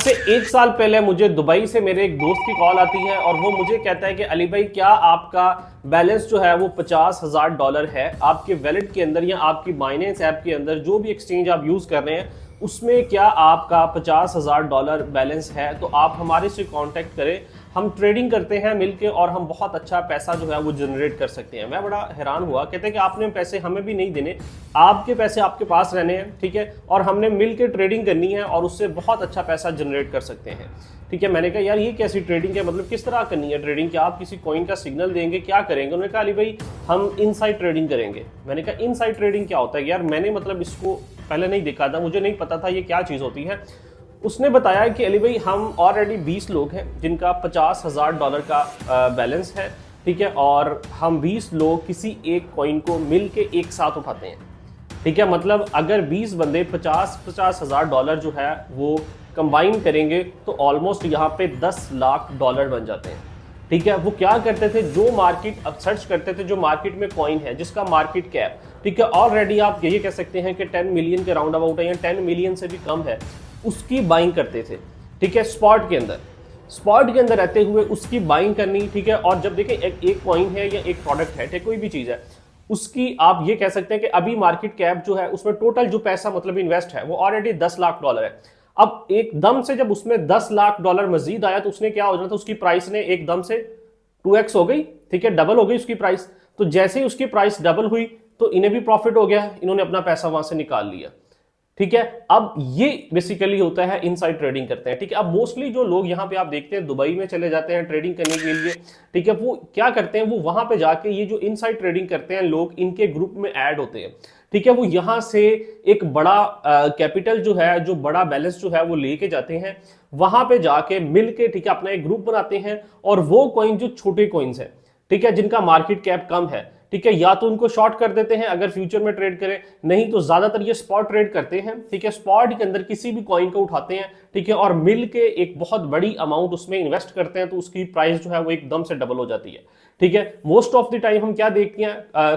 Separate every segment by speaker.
Speaker 1: से 1 साल पहले मुझे दुबई से मेरे एक दोस्त की कॉल आती है और वो मुझे कहता है कि अली भाई क्या आपका बैलेंस जो है वो $50,000 है आपके वैलेट के अंदर या आपकी बाइनेंस ऐप के अंदर जो भी एक्सचेंज आप यूज कर रहे हैं उसमें क्या आपका $50,000 बैलेंस है, तो आप हमारे से कांटेक्ट करें। हम ट्रेडिंग करते हैं मिलके और हम बहुत अच्छा पैसा जो है वो जनरेट कर सकते हैं। मैं बड़ा हैरान हुआ, कहते हैं कि आपने पैसे हमें भी नहीं देने, आपके पैसे आपके पास रहने हैं, ठीक है, और हमने मिलके ट्रेडिंग करनी है और उससे बहुत अच्छा पैसा जनरेट कर सकते हैं। ठीक है, मैंने कहा यार ये कैसी ट्रेडिंग है, मतलब किस तरह करनी है ट्रेडिंग, क्या आप किसी कॉइन का सिग्नल देंगे, क्या करेंगे? उन्होंने कहा अली भाई हम इनसाइड ट्रेडिंग करेंगे। मैंने कहा इनसाइड ट्रेडिंग क्या होता है? यार मैंने मतलब इसको पहले नहीं देखा था, मुझे नहीं पता था ये क्या चीज़ होती है। उसने बताया कि अली भाई हम ऑलरेडी 20 लोग हैं जिनका $50,000 का बैलेंस है, ठीक है, और हम 20 लोग किसी एक कॉइन को मिल के एक साथ उठाते हैं। ठीक है, मतलब अगर 20 बंदे 50 हज़ार डॉलर जो है वो कंबाइन करेंगे तो ऑलमोस्ट यहाँ पे $10 लाख बन जाते हैं। ठीक है, वो क्या करते थे, जो मार्केट अब सर्च करते थे, जो मार्केट में कॉइन है जिसका मार्केट कैप, ठीक है, ऑलरेडी आप ये कह सकते हैं कि 10 मिलियन के राउंड अबाउट है या 10 मिलियन से भी कम है, उसकी बाइंग करते थे। ठीक है, स्पॉट के अंदर रहते हुए उसकी बाइंग करनी। ठीक है, और जब देखें एक कॉइन है या एक प्रोडक्ट है, कोई भी चीज़ है, उसकी आप ये कह सकते हैं कि अभी मार्केट कैप जो है उसमें टोटल जो पैसा मतलब इन्वेस्ट है वो ऑलरेडी $10 लाख है। अब एकदम से जब उसमें $10 लाख मजीद आया तो उसने क्या हो जाना था, उसकी प्राइस ने एकदम से 2x हो गई, ठीक है, डबल हो गई उसकी प्राइस। तो जैसे ही उसकी प्राइस डबल हुई तो इन्हें भी प्रॉफिट हो गया, इन्होंने अपना पैसा वहां से निकाल लिया। ठीक है, अब ये बेसिकली होता है इनसाइड ट्रेडिंग करते हैं। ठीक है, अब मोस्टली जो लोग यहाँ पे आप देखते हैं दुबई में चले जाते हैं ट्रेडिंग करने के लिए, ठीक है, वो क्या करते हैं, वो वहां पे जाके ये जो इनसाइड ट्रेडिंग करते हैं लोग इनके ग्रुप में ऐड होते हैं। ठीक है, वो यहाँ से एक बड़ा कैपिटल जो है, जो बड़ा बैलेंस जो है वो लेके जाते हैं, वहां पे जाके मिल के, ठीक है, अपना एक ग्रुप बनाते हैं और वो कॉइन जो छोटे कॉइन्स हैं, ठीक है, जिनका मार्केट कैप कम है, ठीक है, या तो उनको शॉर्ट कर देते हैं अगर फ्यूचर में ट्रेड करें, नहीं तो ज्यादातर ये स्पॉट ट्रेड करते हैं। ठीक है, स्पॉट के अंदर किसी भी कॉइन को उठाते हैं, ठीक है, और मिल के एक बहुत बड़ी अमाउंट उसमें इन्वेस्ट करते हैं तो उसकी प्राइस जो है वो एकदम से डबल हो जाती है। ठीक है, मोस्ट ऑफ द टाइम हम क्या देखते हैं,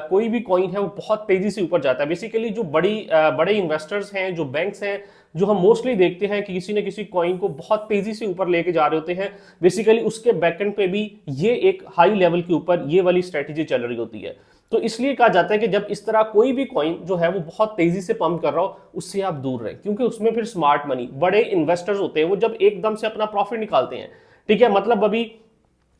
Speaker 1: कोई भी कॉइन है वो बहुत तेजी से ऊपर जाता है। बेसिकली जो बड़े इन्वेस्टर्स हैं, जो बैंक्स हैं, जो हम मोस्टली देखते हैं कि किसी न किसी कॉइन को बहुत तेजी से ऊपर लेके जा रहे होते हैं, बेसिकली उसके बैकएंड पे भी ये एक हाई लेवल के ऊपर ये वाली स्ट्रेटेजी चल रही होती है। तो इसलिए कहा जाता है कि जब इस तरह कोई भी कॉइन जो है वो बहुत तेजी से पंप कर रहा हो उससे आप दूर रहें, क्योंकि उसमें फिर स्मार्ट मनी, बड़े इन्वेस्टर्स होते हैं, वो जब एकदम से अपना प्रॉफिट निकालते हैं। ठीक है, मतलब अभी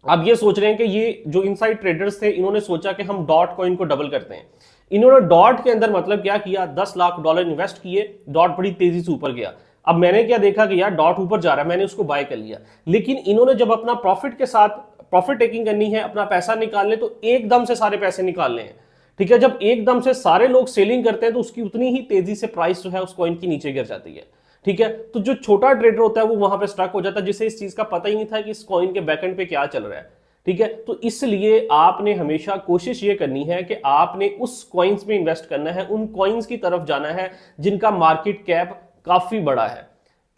Speaker 1: आप ये सोच रहे हैं कि ये जो इनसाइड ट्रेडर्स थे इन्होंने सोचा कि हम डॉट कॉइन को डबल करते हैं। इन्होंने डॉट के अंदर मतलब क्या किया, $10 लाख इन्वेस्ट किए, डॉट बड़ी तेजी से ऊपर गया। अब मैंने क्या देखा कि यार डॉट ऊपर जा रहा है, मैंने उसको बाय कर लिया, लेकिन इन्होंने जब अपना प्रॉफिट के साथ प्रॉफिट टेकिंग करनी है, अपना पैसा निकालने, तो एकदम से सारे पैसे निकालने हैं। ठीक है, जब एकदम से सारे लोग सेलिंग करते हैं तो उसकी उतनी ही तेजी से प्राइस जो है उस कॉइन की नीचे गिर जाती है। ठीक है, तो जो छोटा ट्रेडर होता है वो वहां पे स्टक हो जाता है, जिसे इस चीज का पता ही नहीं था कि इस कॉइन के बैकएंड पे क्या चल रहा है। ठीक है, तो इसलिए आपने हमेशा कोशिश ये करनी है कि आपने उस कॉइन्स में इन्वेस्ट करना है, उन कॉइन्स की तरफ जाना है जिनका मार्केट कैप काफी बड़ा है।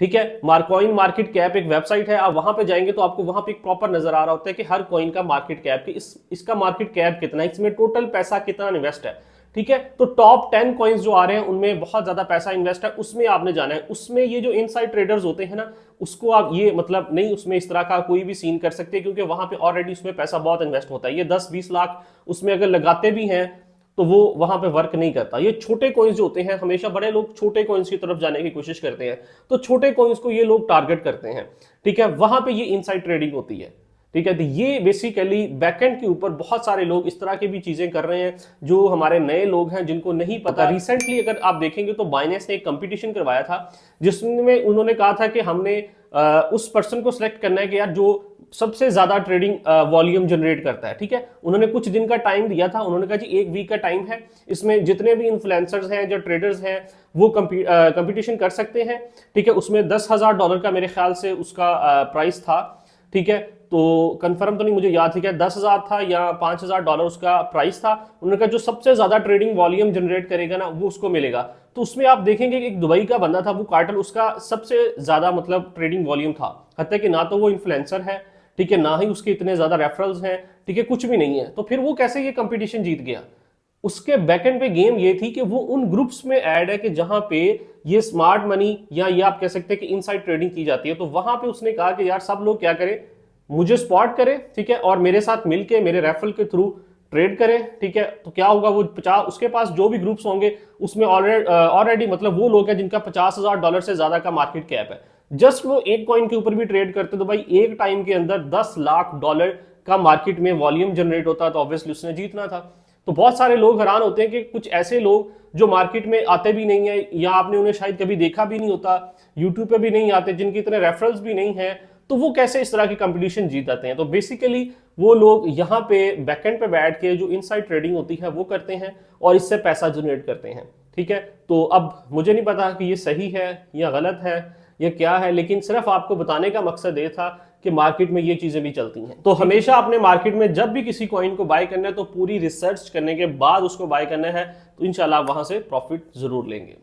Speaker 1: ठीक है, कॉइन मार्केट कैप एक वेबसाइट है, आप वहां पे जाएंगे तो आपको वहां पे एक प्रॉपर नजर आ रहा होता है कि हर कॉइन का मार्केट कैप, इसका मार्केट कैप कितना है, इसमें टोटल पैसा कितना इन्वेस्ट है। ठीक है, तो टॉप 10 कॉइन्स जो आ रहे हैं उनमें बहुत ज्यादा पैसा इन्वेस्ट है, उसमें आपने जाना है। उसमें ये जो इनसाइड ट्रेडर्स होते हैं ना, उसको आप ये मतलब नहीं उसमें इस तरह का कोई भी सीन कर सकते, क्योंकि वहां पे ऑलरेडी उसमें पैसा बहुत इन्वेस्ट होता है। ये 10-20 लाख उसमें अगर लगाते भी हैं तो वो वहां पे वर्क नहीं करता। ये छोटे कॉइन्स जो होते हैं, हमेशा बड़े लोग छोटे कॉइन्स की तरफ जाने की कोशिश करते हैं, तो छोटे कॉइन्स को ये लोग टारगेट करते हैं। ठीक है, वहां पे ये इनसाइड ट्रेडिंग होती है। ठीक है, तो ये बेसिकली बैकएंड के ऊपर बहुत सारे लोग इस तरह की भी चीजें कर रहे हैं जो हमारे नए लोग हैं जिनको नहीं पता। रिसेंटली अगर आप देखेंगे तो बाइनेंस ने एक कंपटीशन करवाया था जिसमें उन्होंने कहा था कि हमने उस पर्सन को सिलेक्ट करना है कि यार जो सबसे ज्यादा ट्रेडिंग वॉल्यूम जनरेट करता है। ठीक है, उन्होंने कुछ दिन का टाइम दिया था, उन्होंने कहा जी 1 वीक का टाइम है, इसमें जितने भी इन्फ्लुएंसर्स हैं, जो ट्रेडर्स हैं, वो कंपटीशन कर सकते हैं। ठीक है, उसमें $10,000 का मेरे ख्याल से उसका प्राइस था। ठीक है, तो कंफर्म तो नहीं मुझे याद है कि 10,000 था या $5,000 उसका प्राइस था। उन्होंने कहा जो सबसे ज्यादा ट्रेडिंग वॉल्यूम जनरेट करेगा ना वो उसको मिलेगा। तो उसमें आप देखेंगे कि एक दुबई का बंदा था, वो कार्टल, उसका सबसे ज्यादा मतलब ट्रेडिंग वॉल्यूम था, हत्या कि ना तो वो इन्फ्लुएंसर है, ठीक है, ना ही उसके इतने ज्यादा रेफरल्स हैं, ठीक है, कुछ भी नहीं है। तो फिर वो कैसे ये कंपटीशन जीत गया? उसके बैकएंड पे गेम ये थी कि वो उन ग्रुप्स में ऐड है कि जहां पे ये स्मार्ट मनी या ये आप कह सकते हैं कि इनसाइड ट्रेडिंग की जाती है। तो वहां पे उसने कहा कि यार सब लोग क्या करें, मुझे स्पॉट करें, ठीक है, और मेरे साथ मिलके मेरे रेफरल के थ्रू ट्रेड करें, ठीक है। तो क्या होगा, वो 50 उसके पास जो भी ग्रुप्स होंगे उसमें ऑलरेडी मतलब वो लोग हैं जिनका $50,000 से ज्यादा का मार्केट कैप है, जस्ट वो एक कॉइन के ऊपर भी ट्रेड करते तो भाई एक टाइम के अंदर $10 लाख का मार्केट में वॉल्यूम जनरेट होता, तो ऑब्वियसली उसने जीतना था। तो बहुत सारे लोग हैरान होते हैं कि कुछ ऐसे लोग जो मार्केट में आते भी नहीं है या आपने उन्हें शायद कभी देखा भी नहीं होता, यूट्यूब पे भी नहीं आते, जिनके इतने रेफरल्स भी नहीं है, तो वो कैसे इस तरह की कंपटीशन जीत जाते हैं। तो बेसिकली वो लोग यहाँ पे बैकएंड पे बैठ के जो इनसाइड ट्रेडिंग होती है वो करते हैं और इससे पैसा जनरेट करते हैं, ठीक है। तो अब मुझे नहीं पता कि ये सही है या गलत है या क्या है, लेकिन सिर्फ आपको बताने का मकसद ये था कि मार्केट में ये चीजें भी चलती हैं। तो हमेशा अपने मार्केट में जब भी किसी कॉइन को बाय करना है तो पूरी रिसर्च करने के बाद उसको बाय करना है, तो इंशाल्लाह वहां से प्रॉफिट जरूर लेंगे।